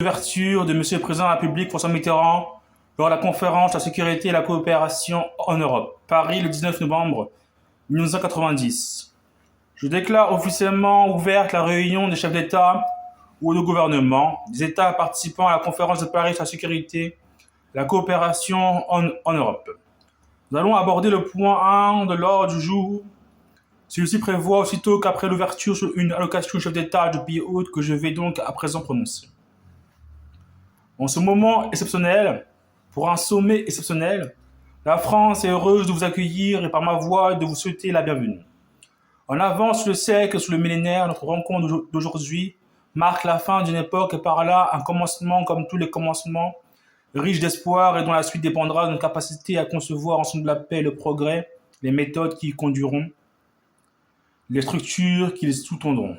L'ouverture de Monsieur le Président de la République François Mitterrand lors de la conférence sur la sécurité et la coopération en Europe, Paris le 19 novembre 1990. Je déclare officiellement ouverte la réunion des chefs d'État ou de gouvernement des États participant à la conférence de Paris sur la sécurité et la coopération en Europe. Nous allons aborder le point 1 de l'ordre du jour. Celui-ci prévoit aussitôt qu'après l'ouverture sur une allocation chef d'État du pays hôte que je vais donc à présent prononcer. En ce moment exceptionnel, pour un sommet exceptionnel, la France est heureuse de vous accueillir et par ma voix de vous souhaiter la bienvenue. En avance sur le siècle, sur le millénaire, notre rencontre d'aujourd'hui marque la fin d'une époque et par là un commencement comme tous les commencements, riche d'espoir et dont la suite dépendra de notre capacité à concevoir ensemble la paix et le progrès, les méthodes qui y conduiront, les structures qui les sous-tendront.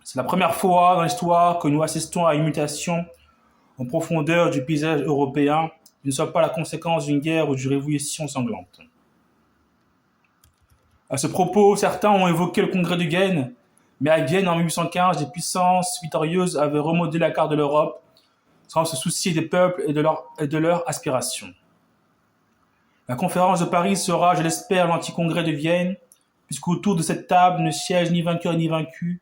C'est la première fois dans l'histoire que nous assistons à une mutation en profondeur du paysage européen qui ne soit pas la conséquence d'une guerre ou d'une révolution sanglante. À ce propos, certains ont évoqué le congrès de Vienne, mais à Vienne en 1815, les puissances victorieuses avaient remodelé la carte de l'Europe sans se soucier des peuples et de leurs aspirations. La conférence de Paris sera, je l'espère, l'anti-congrès de Vienne, puisqu'autour de cette table ne siègent ni vainqueurs ni vaincus,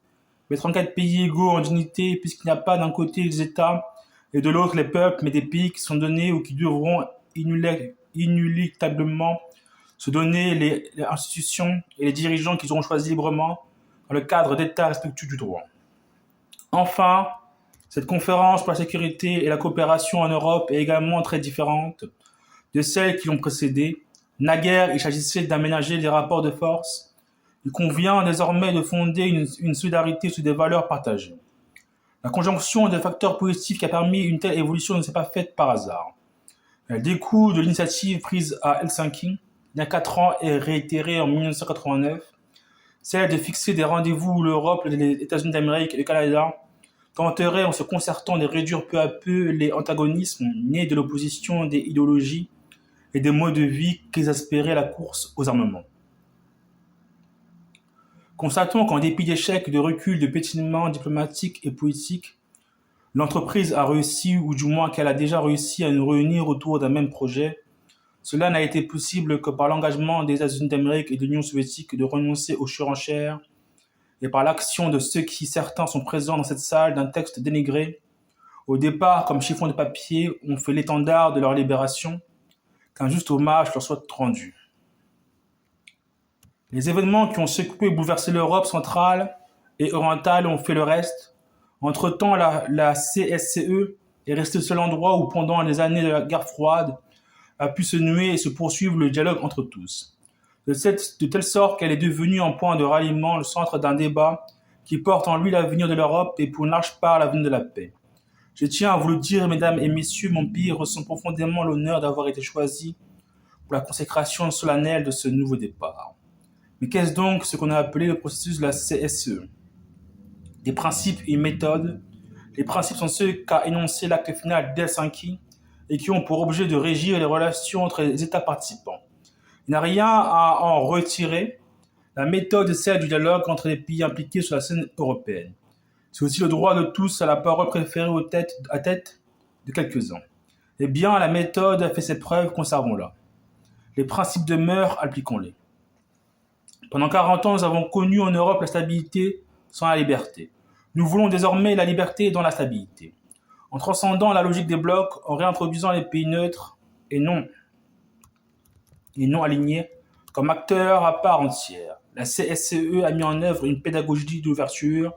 mais 34 pays égaux en dignité, puisqu'il n'y a pas d'un côté les États et de l'autre les peuples, mais des pays qui sont donnés ou qui devront inéluctablement se donner les institutions et les dirigeants qu'ils auront choisis librement dans le cadre d'États respectueux du droit. Enfin, cette conférence pour la sécurité et la coopération en Europe est également très différente de celles qui l'ont précédée. Naguère, il s'agissait d'aménager les rapports de force. Il convient désormais de fonder une solidarité sur des valeurs partagées. La conjonction des facteurs positifs qui a permis une telle évolution ne s'est pas faite par hasard. Elle découle de l'initiative prise à Helsinki il y a 4 ans et réitérée en 1989, celle de fixer des rendez-vous où l'Europe, les États-Unis d'Amérique et le Canada tenteraient en se concertant de réduire peu à peu les antagonismes nés de l'opposition des idéologies et des modes de vie qu'exaspérait la course aux armements. Constatons qu'en dépit d'échecs, de recul, de pétinements diplomatiques et politiques, l'entreprise a réussi, ou du moins qu'elle a déjà réussi à nous réunir autour d'un même projet. Cela n'a été possible que par l'engagement des États-Unis d'Amérique et de l'Union soviétique de renoncer aux surenchères et par l'action de ceux qui, certains, sont présents dans cette salle d'un texte dénigré, au départ comme chiffon de papier, ont fait l'étendard de leur libération, qu'un juste hommage leur soit rendu. Les événements qui ont secoué et bouleversé l'Europe centrale et orientale ont fait le reste. Entre-temps, la CSCE est restée le seul endroit où, pendant les années de la guerre froide, a pu se nouer et se poursuivre le dialogue entre tous. De telle sorte qu'elle est devenue un point de ralliement, le centre d'un débat qui porte en lui l'avenir de l'Europe et pour une large part l'avenir de la paix. Je tiens à vous le dire, mesdames et messieurs, mon pays ressent profondément l'honneur d'avoir été choisi pour la consécration solennelle de ce nouveau départ. Mais qu'est-ce donc ce qu'on a appelé le processus de la CSCE ? Des principes et une méthode. Les principes sont ceux qu'a énoncé l'acte final d'Helsinki et qui ont pour objet de régir les relations entre les États participants. Il n'y a rien à en retirer. La méthode est celle du dialogue entre les pays impliqués sur la scène européenne. C'est aussi le droit de tous à la parole préférée à tête de quelques-uns. Eh bien, la méthode a fait ses preuves, conservons-la. Les principes demeurent, appliquons-les. Pendant 40 ans, nous avons connu en Europe la stabilité sans la liberté. Nous voulons désormais la liberté dans la stabilité. En transcendant la logique des blocs, en réintroduisant les pays neutres et non alignés comme acteurs à part entière. La CSCE a mis en œuvre une pédagogie d'ouverture,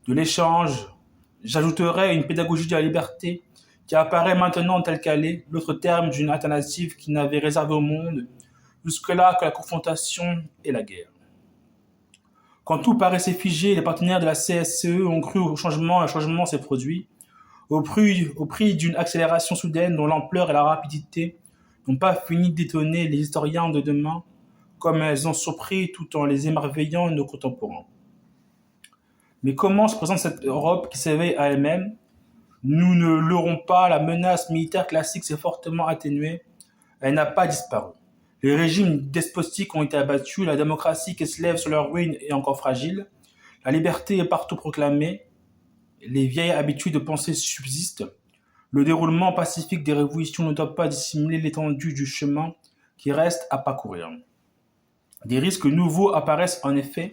de l'échange. J'ajouterais une pédagogie de la liberté qui apparaît maintenant telle qu'elle est, l'autre terme d'une alternative qui n'avait réservé au monde jusque-là que la confrontation et la guerre. Quand tout paraissait figé, les partenaires de la CSCE ont cru au changement et le changement s'est produit, au prix d'une accélération soudaine dont l'ampleur et la rapidité n'ont pas fini d'étonner les historiens de demain, comme elles ont surpris tout en les émerveillant nos contemporains. Mais comment se présente cette Europe qui s'éveille à elle-même ? Nous ne l'aurons pas, la menace militaire classique s'est fortement atténuée, elle n'a pas disparu. Les régimes despotiques ont été abattus, la démocratie qui se lève sur leur ruine est encore fragile, la liberté est partout proclamée, les vieilles habitudes de pensée subsistent. Le déroulement pacifique des révolutions ne doit pas dissimuler l'étendue du chemin qui reste à parcourir. Des risques nouveaux apparaissent en effet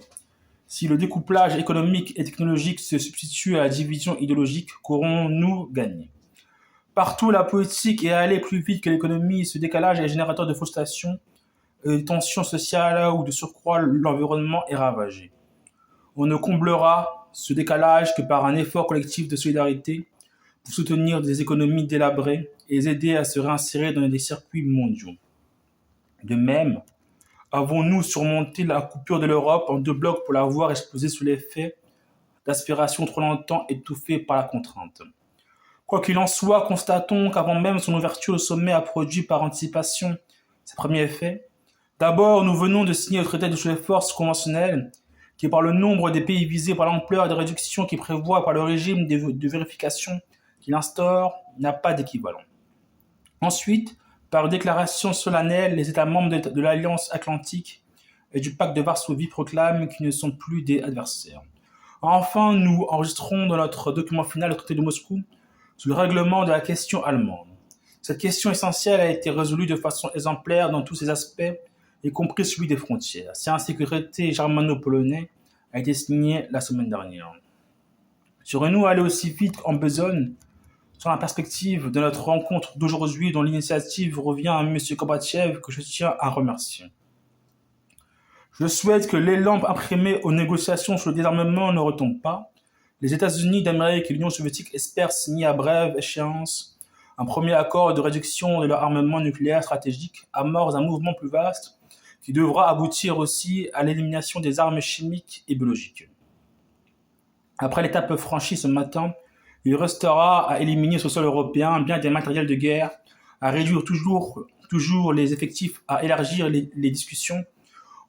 si le découplage économique et technologique se substitue à la division idéologique. Qu'aurons-nous gagné? Partout, la politique est allée plus vite que l'économie. Ce décalage est générateur de frustration, de tensions sociales ou de surcroît, l'environnement est ravagé. On ne comblera ce décalage que par un effort collectif de solidarité pour soutenir des économies délabrées et les aider à se réinsérer dans des circuits mondiaux. De même, avons-nous surmonté la coupure de l'Europe en deux blocs pour la voir exploser sous l'effet d'aspirations trop longtemps étouffées par la contrainte? Quoi qu'il en soit, constatons qu'avant même son ouverture, le sommet a produit par anticipation ses premiers effets. D'abord, nous venons de signer le traité de toutes les forces conventionnelles qui, par le nombre des pays visés, par l'ampleur des réductions qu'il prévoit, par le régime de vérification qu'il instaure, n'a pas d'équivalent. Ensuite, par une déclaration solennelle, les États membres de l'Alliance Atlantique et du Pacte de Varsovie proclament qu'ils ne sont plus des adversaires. Enfin, nous enregistrons dans notre document final le traité de Moscou sous le règlement de la question allemande. Cette question essentielle a été résolue de façon exemplaire dans tous ses aspects, y compris celui des frontières. C'est ainsi que le traité germano-polonais a été signé la semaine dernière. Serons-nous allés aussi vite en besogne sur la perspective de notre rencontre d'aujourd'hui, dont l'initiative revient à M. Gorbatchev, que je tiens à remercier? Je souhaite que l'élan imprimé aux négociations sur le désarmement ne retombe pas. Les États-Unis d'Amérique et l'Union soviétique espèrent signer à brève échéance un premier accord de réduction de leur armement nucléaire stratégique, amorce un mouvement plus vaste qui devra aboutir aussi à l'élimination des armes chimiques et biologiques. Après l'étape franchie ce matin, il restera à éliminer sur le sol européen bien des matériels de guerre, à réduire toujours les effectifs, à élargir les discussions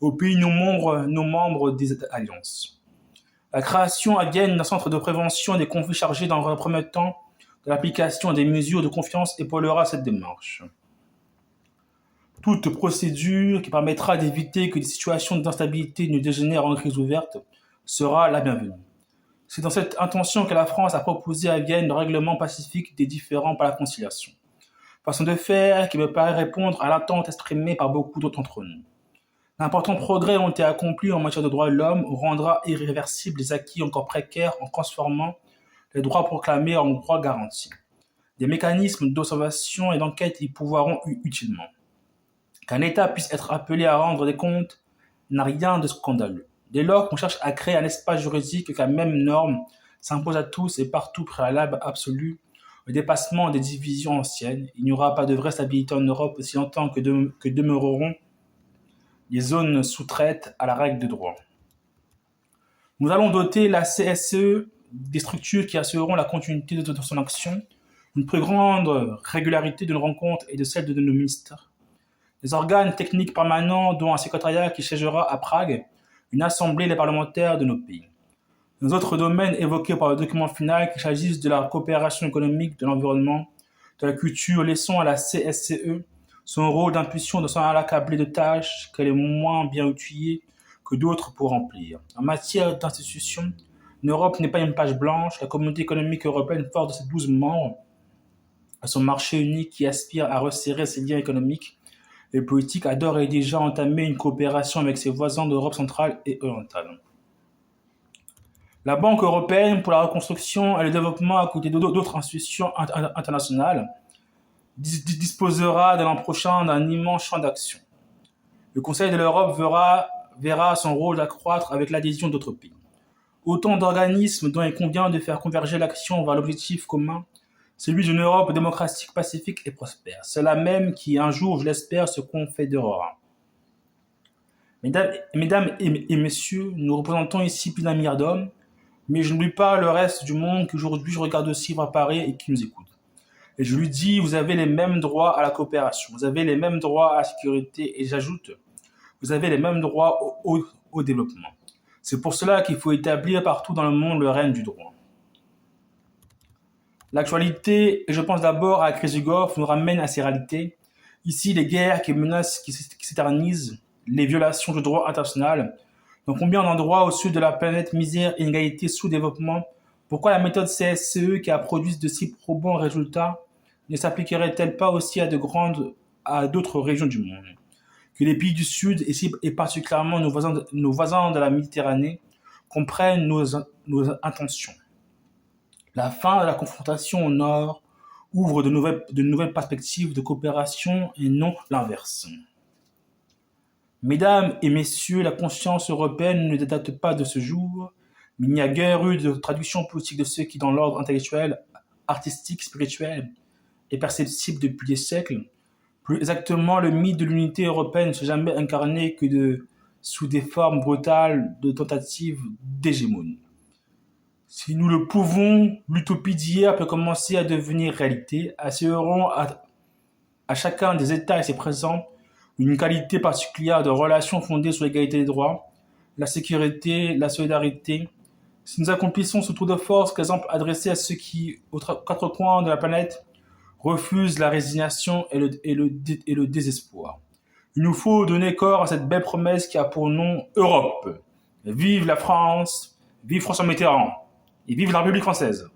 aux pays non membres des alliances. La création à Vienne d'un centre de prévention des conflits chargé dans un premier temps de l'application des mesures de confiance épaulera cette démarche. Toute procédure qui permettra d'éviter que des situations d'instabilité ne dégénèrent en crise ouverte sera la bienvenue. C'est dans cette intention que la France a proposé à Vienne le règlement pacifique des différends par la conciliation. Façon de faire qui me paraît répondre à l'attente exprimée par beaucoup d'autres d'entre nous. D'importants progrès ont été accomplis en matière de droits de l'homme, rendra irréversibles les acquis encore précaires en transformant les droits proclamés en droits garantis. Des mécanismes d'observation et d'enquête y pourvoiront utilement. Qu'un État puisse être appelé à rendre des comptes n'a rien de scandaleux. Dès lors qu'on cherche à créer un espace juridique que la même norme s'impose à tous et partout préalable absolu au dépassement des divisions anciennes, il n'y aura pas de vraie stabilité en Europe aussi longtemps que demeureront les zones sous-traites à la règle de droit. Nous allons doter la CSCE des structures qui assureront la continuité de son action, une plus grande régularité de nos rencontres et de celle de nos ministères. Des organes techniques permanents, dont un secrétariat qui siégera à Prague, une assemblée des parlementaires de nos pays. Dans autres domaines évoqués par le document final, qu'il s'agisse de la coopération économique, de l'environnement, de la culture, laissons à la CSCE son rôle d'impulsion de s'en accabler de tâches qu'elle est moins bien outillée que d'autres pour remplir. En matière d'institutions, l'Europe n'est pas une page blanche. La communauté économique européenne, forte de ses 12 membres, à son marché unique qui aspire à resserrer ses liens économiques et politiques, a d'ores et déjà entamé une coopération avec ses voisins d'Europe centrale et orientale. La Banque européenne pour la reconstruction et le développement, à côté d'autres institutions internationales, disposera de l'an prochain d'un immense champ d'action. Le Conseil de l'Europe verra son rôle accroître avec l'adhésion d'autres pays. Autant d'organismes dont il convient de faire converger l'action vers l'objectif commun, celui d'une Europe démocratique, pacifique et prospère. Cela même qui, un jour, je l'espère, se confédérera. Mesdames et messieurs, nous représentons ici plus d'un milliard d'hommes, mais je n'oublie pas le reste du monde qu'aujourd'hui je regarde aussi à Paris et qui nous écoute. Et je lui dis, vous avez les mêmes droits à la coopération, vous avez les mêmes droits à la sécurité, et j'ajoute, vous avez les mêmes droits au développement. C'est pour cela qu'il faut établir partout dans le monde le règne du droit. L'actualité, et je pense d'abord à la crise du Golfe, nous ramène à ces réalités. Ici, les guerres qui menacent, qui s'éternisent, les violations du droit international. Dans combien d'endroits au sud de la planète, misère, inégalité, sous-développement Pourquoi la méthode CSCE qui a produit de si probants résultats ne s'appliquerait-elle pas aussi à d'autres régions du monde? Que les pays du Sud, et particulièrement nos voisins de la Méditerranée, comprennent nos intentions. La fin de la confrontation au Nord ouvre de nouvelles perspectives de coopération et non l'inverse. Mesdames et messieurs, la conscience européenne ne date pas de ce jour, mais il n'y a guère eu de traduction politique de ce qui, dans l'ordre intellectuel, artistique, spirituel, est perceptible depuis des siècles. Plus exactement, le mythe de l'unité européenne ne s'est jamais incarné sous des formes brutales de tentatives d'hégémonie. Si nous le pouvons, l'utopie d'hier peut commencer à devenir réalité, assurant à chacun des États et ses présents une qualité particulière de relations fondées sur l'égalité des droits, la sécurité, la solidarité. Si nous accomplissons ce tour de force, qu'exemple adressé à ceux qui, aux quatre coins de la planète, refusent la résignation et le désespoir. Il nous faut donner corps à cette belle promesse qui a pour nom Europe. Vive la France, vive François Mitterrand et vive la République française.